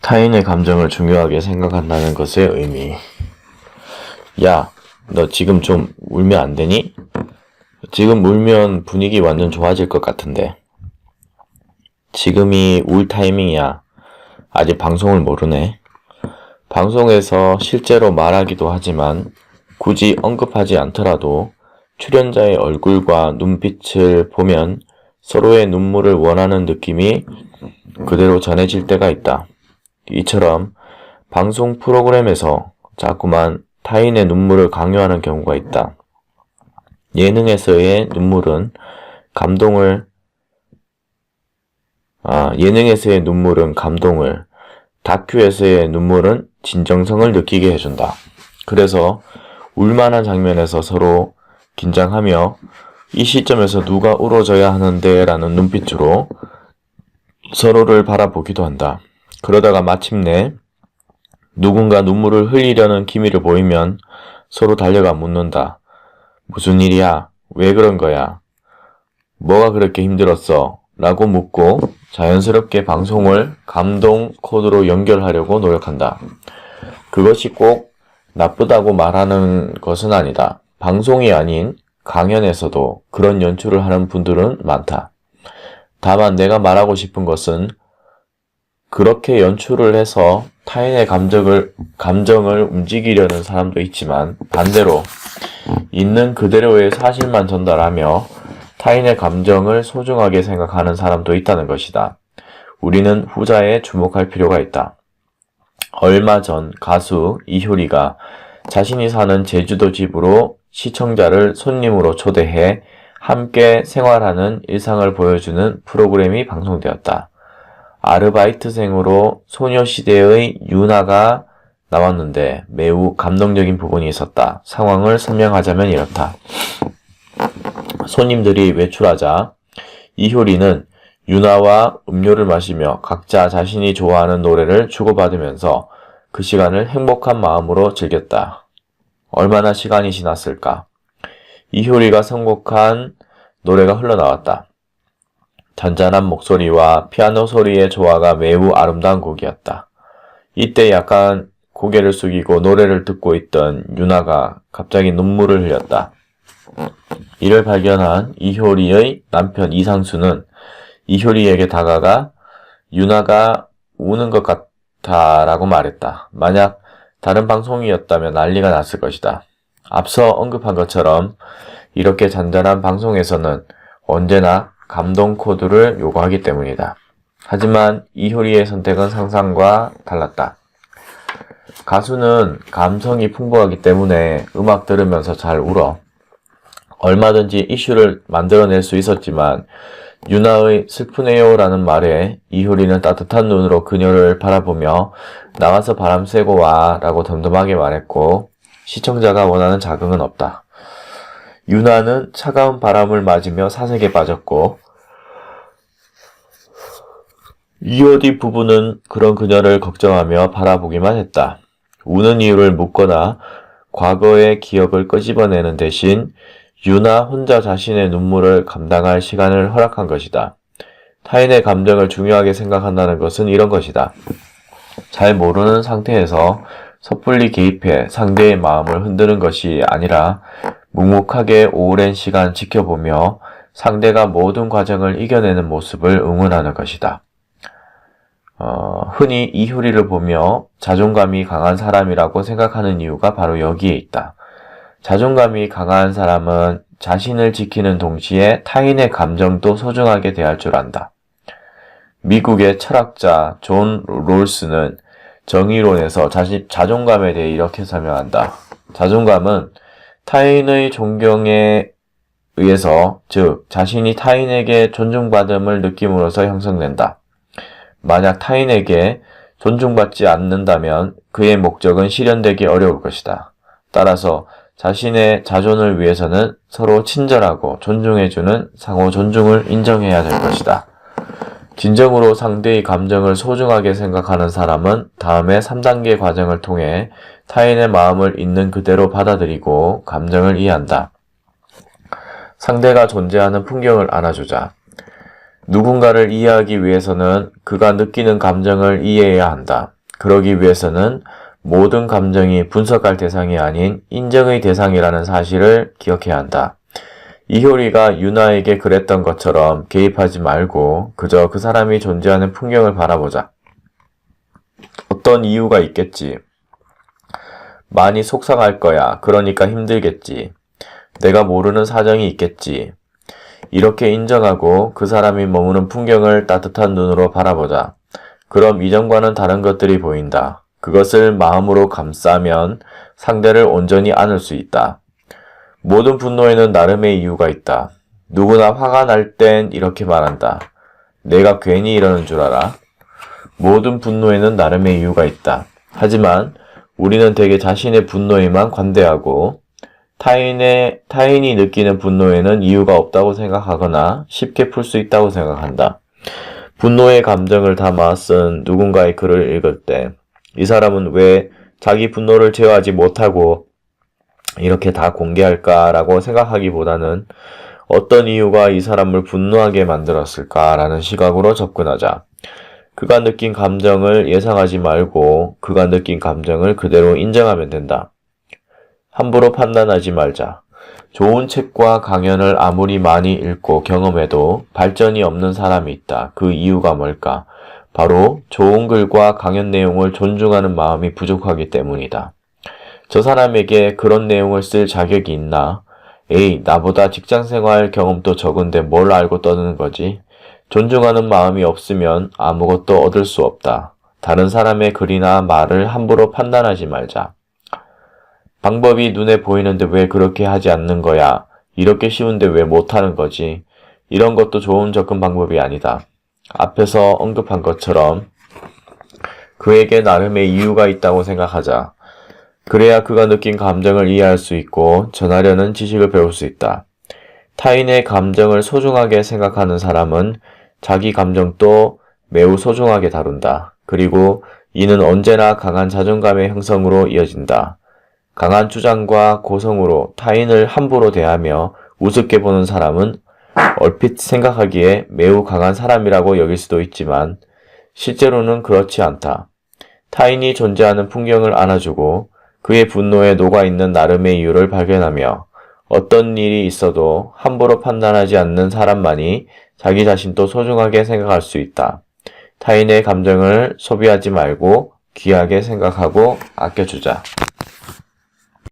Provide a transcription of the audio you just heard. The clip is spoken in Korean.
타인의 감정을 중요하게 생각한다는 것의 의미. 야, 너 지금 좀 울면 안 되니? 지금 울면 분위기 완전 좋아질 것 같은데. 지금이 울 타이밍이야. 아직 방송을 모르네. 방송에서 실제로 말하기도 하지만 굳이 언급하지 않더라도 출연자의 얼굴과 눈빛을 보면 서로의 눈물을 원하는 느낌이 그대로 전해질 때가 있다. 이처럼 방송 프로그램에서 자꾸만 타인의 눈물을 강요하는 경우가 있다. 예능에서의 눈물은 감동을, 다큐에서의 눈물은 진정성을 느끼게 해준다. 그래서 울만한 장면에서 서로 긴장하며 이 시점에서 누가 울어줘야 하는데 라는 눈빛으로 서로를 바라보기도 한다. 그러다가 마침내 누군가 눈물을 흘리려는 기미를 보이면 서로 달려가 묻는다. 무슨 일이야? 왜 그런 거야? 뭐가 그렇게 힘들었어? 라고 묻고 자연스럽게 방송을 감동 코드로 연결하려고 노력한다. 그것이 꼭 나쁘다고 말하는 것은 아니다. 방송이 아닌 강연에서도 그런 연출을 하는 분들은 많다. 다만 내가 말하고 싶은 것은 그렇게 연출을 해서 타인의 감정을 움직이려는 사람도 있지만 반대로 있는 그대로의 사실만 전달하며 타인의 감정을 소중하게 생각하는 사람도 있다는 것이다. 우리는 후자에 주목할 필요가 있다. 얼마 전 가수 이효리가 자신이 사는 제주도 집으로 시청자를 손님으로 초대해 함께 생활하는 일상을 보여주는 프로그램이 방송되었다. 아르바이트생으로 소녀시대의 유나가 나왔는데 매우 감동적인 부분이 있었다. 상황을 설명하자면 이렇다. 손님들이 외출하자 이효리는 유나와 음료를 마시며 각자 자신이 좋아하는 노래를 주고받으면서 그 시간을 행복한 마음으로 즐겼다. 얼마나 시간이 지났을까? 이효리가 선곡한 노래가 흘러나왔다. 잔잔한 목소리와 피아노 소리의 조화가 매우 아름다운 곡이었다. 이때 약간 고개를 숙이고 노래를 듣고 있던 유나가 갑자기 눈물을 흘렸다. 이를 발견한 이효리의 남편 이상수는 이효리에게 다가가 유나가 우는 것 같아 라고 말했다. 만약 다른 방송이었다면 난리가 났을 것이다. 앞서 언급한 것처럼 이렇게 잔잔한 방송에서는 언제나 감동 코드를 요구하기 때문이다. 하지만 이효리의 선택은 상상과 달랐다. 가수는 감성이 풍부하기 때문에 음악 들으면서 잘 울어. 얼마든지 이슈를 만들어낼 수 있었지만 유나의 슬프네요 라는 말에 이효리는 따뜻한 눈으로 그녀를 바라보며 나가서 바람 쐬고 와 라고 덤덤하게 말했고 시청자가 원하는 자극은 없다. 유나는 차가운 바람을 맞으며 사색에 빠졌고 이효리 부부는 그런 그녀를 걱정하며 바라보기만 했다. 우는 이유를 묻거나 과거의 기억을 끄집어내는 대신 유나 혼자 자신의 눈물을 감당할 시간을 허락한 것이다. 타인의 감정을 중요하게 생각한다는 것은 이런 것이다. 잘 모르는 상태에서 섣불리 개입해 상대의 마음을 흔드는 것이 아니라 묵묵하게 오랜 시간 지켜보며 상대가 모든 과정을 이겨내는 모습을 응원하는 것이다. 흔히 이효리를 보며 자존감이 강한 사람이라고 생각하는 이유가 바로 여기에 있다. 자존감이 강한 사람은 자신을 지키는 동시에 타인의 감정도 소중하게 대할 줄 안다. 미국의 철학자 존 롤스는 정의론에서 자존감에 대해 이렇게 설명한다. 자존감은 타인의 존경에 의해서, 즉 자신이 타인에게 존중받음을 느낌으로써 형성된다. 만약 타인에게 존중받지 않는다면 그의 목적은 실현되기 어려울 것이다. 따라서 자신의 자존을 위해서는 서로 친절하고 존중해주는 상호 존중을 인정해야 될 것이다. 진정으로 상대의 감정을 소중하게 생각하는 사람은 다음에 3단계 과정을 통해 타인의 마음을 있는 그대로 받아들이고 감정을 이해한다. 상대가 존재하는 풍경을 안아주자. 누군가를 이해하기 위해서는 그가 느끼는 감정을 이해해야 한다. 그러기 위해서는 모든 감정이 분석할 대상이 아닌 인정의 대상이라는 사실을 기억해야 한다. 이효리가 유나에게 그랬던 것처럼 개입하지 말고 그저 그 사람이 존재하는 풍경을 바라보자. 어떤 이유가 있겠지. 많이 속상할 거야. 그러니까 힘들겠지. 내가 모르는 사정이 있겠지. 이렇게 인정하고 그 사람이 머무는 풍경을 따뜻한 눈으로 바라보자. 그럼 이전과는 다른 것들이 보인다. 그것을 마음으로 감싸면 상대를 온전히 안을 수 있다. 모든 분노에는 나름의 이유가 있다. 누구나 화가 날 땐 이렇게 말한다. 내가 괜히 이러는 줄 알아? 모든 분노에는 나름의 이유가 있다. 하지만 우리는 대개 자신의 분노에만 관대하고 타인이 느끼는 분노에는 이유가 없다고 생각하거나 쉽게 풀 수 있다고 생각한다. 분노의 감정을 담아 쓴 누군가의 글을 읽을 때 이 사람은 왜 자기 분노를 제어하지 못하고 이렇게 다 공개할까라고 생각하기보다는 어떤 이유가 이 사람을 분노하게 만들었을까라는 시각으로 접근하자. 그가 느낀 감정을 예상하지 말고 그가 느낀 감정을 그대로 인정하면 된다. 함부로 판단하지 말자. 좋은 책과 강연을 아무리 많이 읽고 경험해도 발전이 없는 사람이 있다. 그 이유가 뭘까? 바로 좋은 글과 강연 내용을 존중하는 마음이 부족하기 때문이다. 저 사람에게 그런 내용을 쓸 자격이 있나? 에이, 나보다 직장생활 경험도 적은데 뭘 알고 떠드는 거지? 존중하는 마음이 없으면 아무것도 얻을 수 없다. 다른 사람의 글이나 말을 함부로 판단하지 말자. 방법이 눈에 보이는데 왜 그렇게 하지 않는 거야? 이렇게 쉬운데 왜 못하는 거지? 이런 것도 좋은 접근 방법이 아니다. 앞에서 언급한 것처럼 그에게 나름의 이유가 있다고 생각하자. 그래야 그가 느낀 감정을 이해할 수 있고 전하려는 지식을 배울 수 있다. 타인의 감정을 소중하게 생각하는 사람은 자기 감정도 매우 소중하게 다룬다. 그리고 이는 언제나 강한 자존감의 형성으로 이어진다. 강한 주장과 고성으로 타인을 함부로 대하며 우습게 보는 사람은 얼핏 생각하기에 매우 강한 사람이라고 여길 수도 있지만 실제로는 그렇지 않다. 타인이 존재하는 풍경을 안아주고 그의 분노에 녹아있는 나름의 이유를 발견하며 어떤 일이 있어도 함부로 판단하지 않는 사람만이 자기 자신도 소중하게 생각할 수 있다. 타인의 감정을 소비하지 말고 귀하게 생각하고 아껴주자.